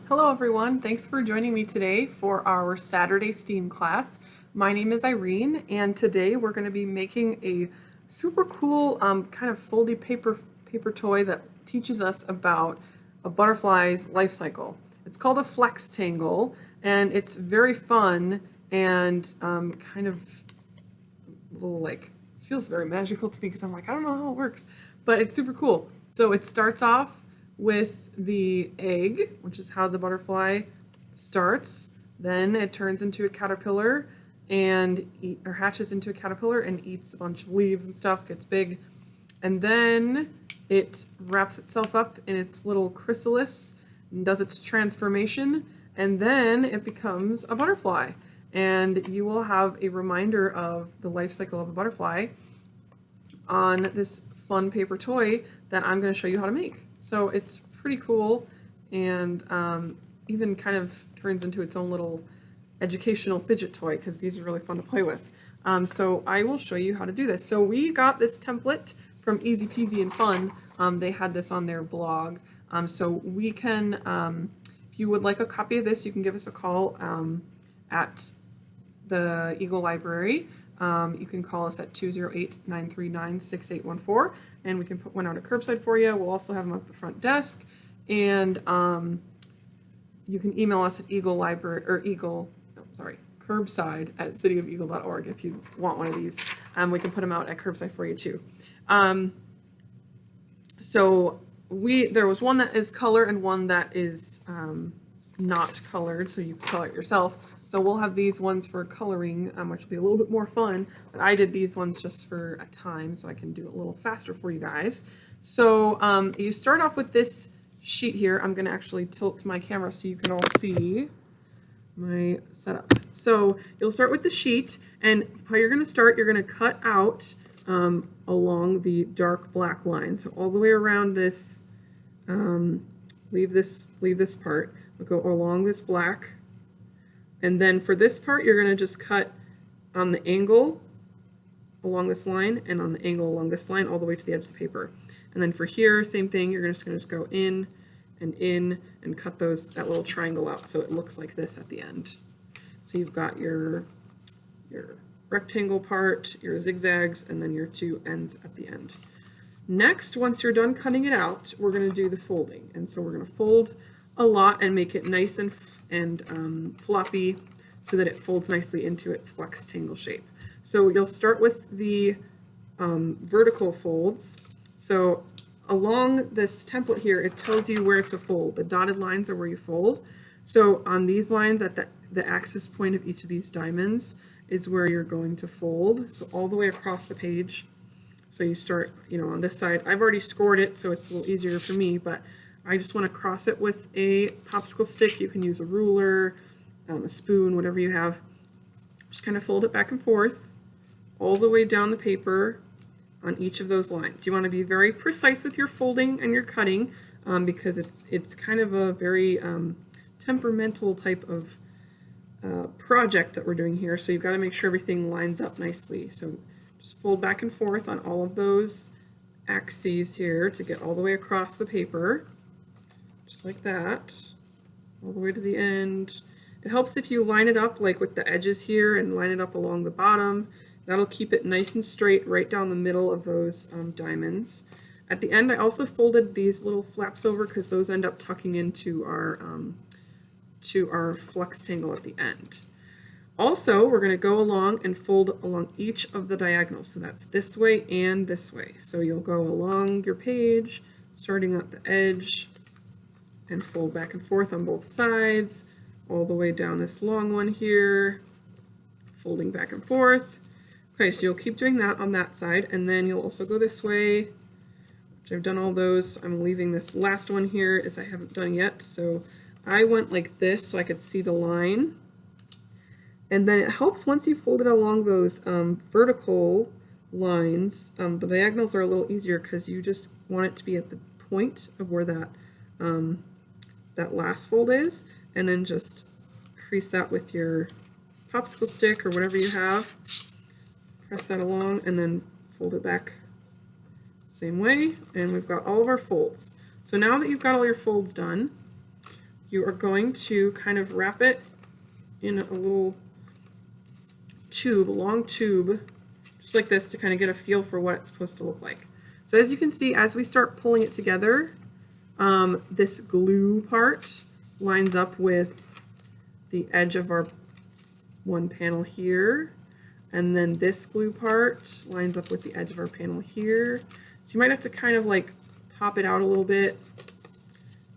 Hello everyone, thanks for joining me today for our Saturday STEAM class. My name is Irene and today we're going to be making a super cool kind of foldy paper toy that teaches us about a butterfly's life cycle. It's called a flextangle and it's very fun and kind of little like feels very magical to me because I'm like, I don't know how it works, but it's super cool. So it starts off with the egg, which is how the butterfly starts. Then it turns into a caterpillar and hatches into a caterpillar and eats a bunch of leaves and stuff, gets big. And then it wraps itself up in its little chrysalis and does its transformation. And then it becomes a butterfly. And you will have a reminder of the life cycle of a butterfly on this fun paper toy that I'm going to show you how to make. So it's pretty cool and even kind of turns into its own little educational fidget toy because these are really fun to play with. So I will show you how to do this. So we got this template from Easy Peasy and Fun. They had this on their blog. So we can, if you would like a copy of this, you can give us a call at the Eagle Library. You can call us at 208-939-6814 and we can put one out at curbside for you. We'll also have them at the front desk, and you can email us at curbside@cityofeagle.org if you want one of these. We can put them out at curbside for you too. So there was one that is color and one that is not colored, so you can color it yourself. So we'll have these ones for coloring, which will be a little bit more fun, but I did these ones just for a time so I can do it a little faster for you guys. So you start off with this sheet here. I'm going to actually tilt my camera so you can all see my setup. So you'll start with the sheet, and how you're going to start, you're going to cut out along the dark black line. So all the way around this, leave this part. We'll go along this black, and then for this part you're going to just cut on the angle along this line and on the angle along this line all the way to the edge of the paper. And then for here, same thing, you're just going to go in and cut that little triangle out so it looks like this at the end. So you've got your rectangle part, your zigzags, and then your two ends at the end. Next, once you're done cutting it out, we're going to do the folding. And so we're going to fold a lot and make it nice and floppy so that it folds nicely into its flextangle shape. So you'll start with the vertical folds. So along this template here, it tells you where to fold. The dotted lines are where you fold. So on these lines, at the axis point of each of these diamonds is where you're going to fold. So all the way across the page. So you start, on this side. I've already scored it, so it's a little easier for me, but I just want to cross it with a popsicle stick. You can use a ruler, a spoon, whatever you have. Just kind of fold it back and forth all the way down the paper on each of those lines. You want to be very precise with your folding and your cutting because it's kind of a very temperamental type of project that we're doing here. So you've got to make sure everything lines up nicely. So just fold back and forth on all of those axes here to get all the way across the paper. Just like that, all the way to the end. It helps if you line it up like with the edges here and line it up along the bottom. That'll keep it nice and straight right down the middle of those diamonds. At the end, I also folded these little flaps over because those end up tucking into our flextangle at the end. Also, we're going to go along and fold along each of the diagonals. So that's this way and this way. So you'll go along your page, starting at the edge, and fold back and forth on both sides, all the way down this long one here, folding back and forth. Okay, so you'll keep doing that on that side, and then you'll also go this way, which I've done all those. I'm leaving this last one here as I haven't done yet, so I went like this so I could see the line. And then it helps once you fold it along those vertical lines, the diagonals are a little easier because you just want it to be at the point of where that last fold is, and then just crease that with your popsicle stick or whatever you have. Press that along and then fold it back same way, and we've got all of our folds. So now that you've got all your folds done, you are going to kind of wrap it in a little tube, a long tube, just like this, to kind of get a feel for what it's supposed to look like. So as you can see, as we start pulling it together, this glue part lines up with the edge of our one panel here, and then this glue part lines up with the edge of our panel here. So you might have to kind of like pop it out a little bit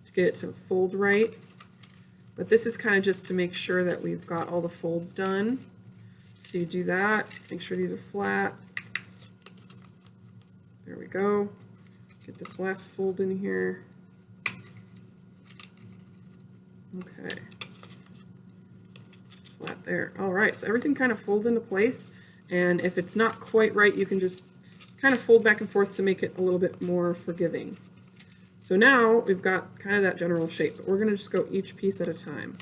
to get it to fold right. But this is kind of just to make sure that we've got all the folds done. So you do that, make sure these are flat. There we go. Get this last fold in here. Okay. Flat there. All right, so everything kind of folds into place, and if it's not quite right, you can just kind of fold back and forth to make it a little bit more forgiving. So now we've got kind of that general shape, but we're going to just go each piece at a time.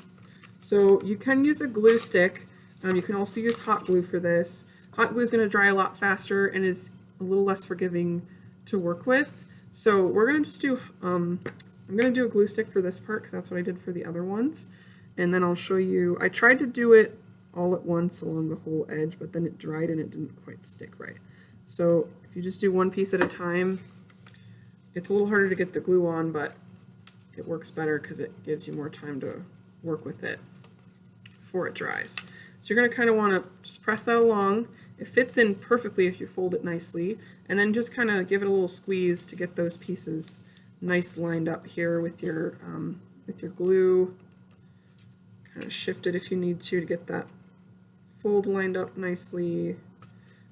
So you can use a glue stick. You can also use hot glue for this. Hot glue is going to dry a lot faster and is a little less forgiving to work with. So we're going to just do, I'm going to do a glue stick for this part because that's what I did for the other ones. And then I'll show you, I tried to do it all at once along the whole edge, but then it dried and it didn't quite stick right. So if you just do one piece at a time, it's a little harder to get the glue on, but it works better because it gives you more time to work with it before it dries. So you're going to kind of want to just press that along. It fits in perfectly if you fold it nicely, and then just kind of give it a little squeeze to get those pieces nice lined up here with your glue. Kind of shift it if you need to get that fold lined up nicely.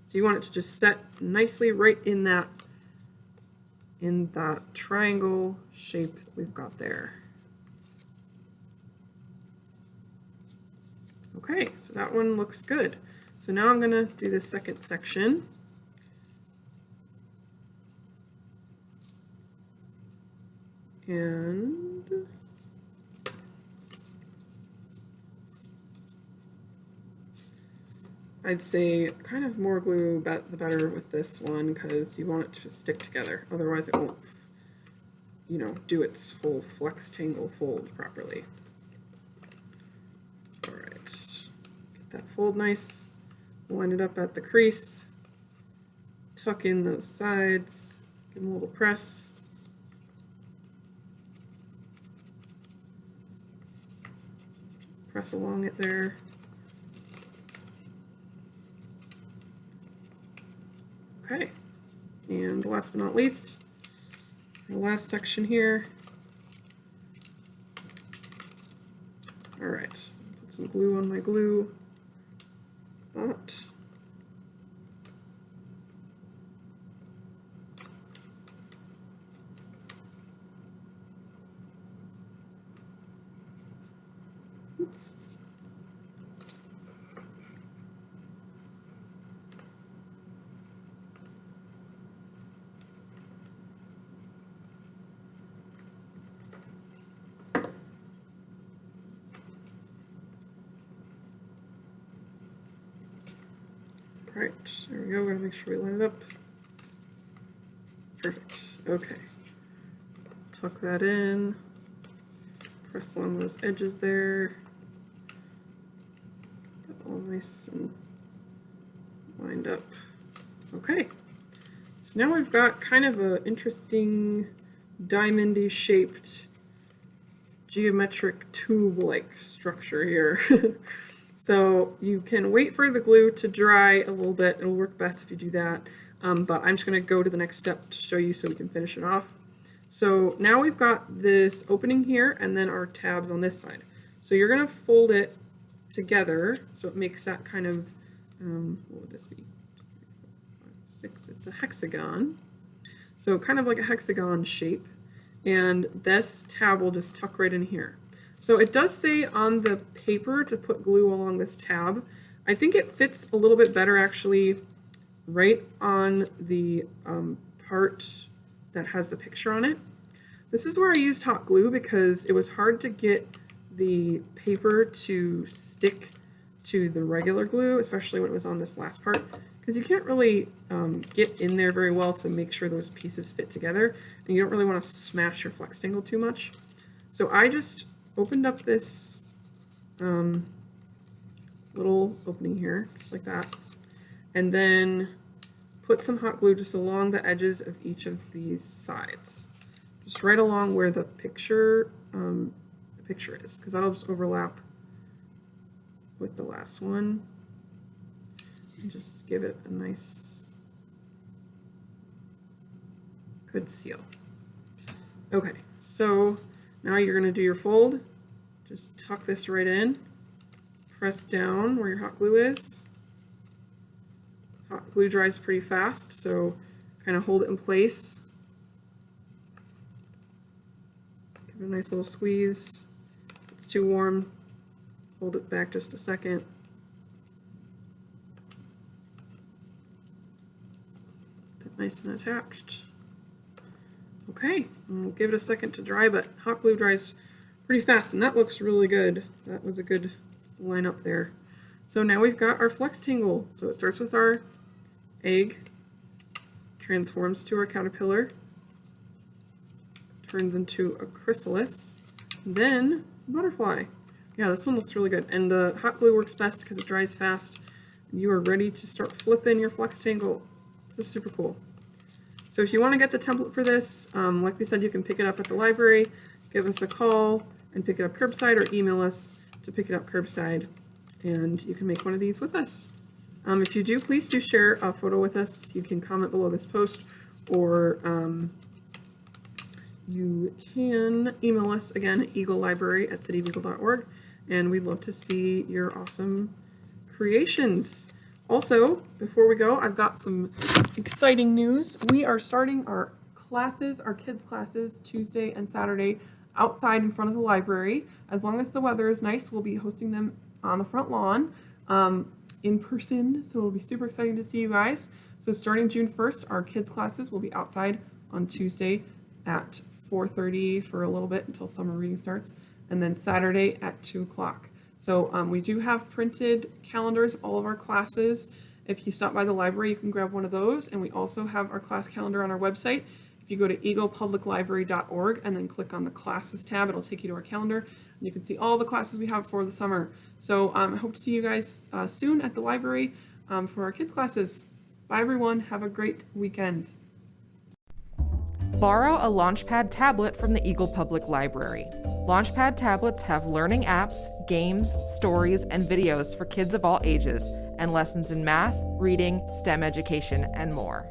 So you want it to just set nicely right in that triangle shape that we've got there. Okay, so that one looks good. So now I'm going to do the second section. And I'd say kind of more glue the better with this one because you want it to stick together. Otherwise it won't, you know, do its whole flextangle fold properly. All right, get that fold nice, line it up at the crease, tuck in those sides, give them a little press. Press along it there. Okay, and last but not least, the last section here. All right, put some glue on my glue spot. Oops. Right, there we go. We're going to make sure we line it up. Perfect. Okay. Tuck that in. Press along those edges there. Get all nice and lined up. Okay. So now we've got kind of an interesting diamond-y shaped geometric tube-like structure here. So you can wait for the glue to dry a little bit. It'll work best if you do that. But I'm just going to go to the next step to show you so we can finish it off. So now we've got this opening here and then our tabs on this side. So you're going to fold it together so it makes that kind of, what would this be? 6, it's a hexagon. So kind of like a hexagon shape. And this tab will just tuck right in here. So it does say on the paper to put glue along this tab. I think it fits a little bit better actually right on the part that has the picture on it. This is where I used hot glue because it was hard to get the paper to stick to the regular glue, especially when it was on this last part, because you can't really get in there very well to make sure those pieces fit together, and you don't really want to smash your flextangle too much. So I just opened up this little opening here, just like that, and then put some hot glue just along the edges of each of these sides, just right along where the picture is, because that'll just overlap with the last one, and just give it a nice, good seal. Okay, so now you're going to do your fold. Just tuck this right in, press down where your hot glue is. Hot glue dries pretty fast, so kind of hold it in place. Give it a nice little squeeze. If it's too warm, hold it back just a second. Get nice and attached. Okay, and we'll give it a second to dry, but hot glue dries pretty fast, and that looks really good. That was a good line up there. So now we've got our flextangle. So it starts with our egg, transforms to our caterpillar, turns into a chrysalis, then butterfly. Yeah, this one looks really good, and the hot glue works best because it dries fast. You are ready to start flipping your flextangle. This is super cool. So if you want to get the template for this, like we said, you can pick it up at the library, give us a call, and pick it up curbside, or email us to pick it up curbside, and you can make one of these with us. If you do, please do share a photo with us. You can comment below this post, or you can email us again at eaglelibrary@cityofeagle.org, and we'd love to see your awesome creations. Also, before we go, I've got some exciting news. We are starting our classes, our kids' classes, Tuesday and Saturday outside in front of the library. As long as the weather is nice, we'll be hosting them on the front lawn in person, so it'll be super exciting to see you guys. So starting June 1st, our kids' classes will be outside on Tuesday at 4:30 for a little bit until summer reading starts, and then Saturday at 2 o'clock. So we do have printed calendars, all of our classes. If you stop by the library, you can grab one of those, and we also have our class calendar on our website. If you go to eaglepubliclibrary.org and then click on the classes tab, it'll take you to our calendar, and you can see all the classes we have for the summer. So I hope to see you guys soon at the library for our kids' classes. Bye everyone, have a great weekend. Borrow a Launchpad tablet from the Eagle Public Library. Launchpad tablets have learning apps, games, stories, and videos for kids of all ages, and lessons in math, reading, STEM education, and more.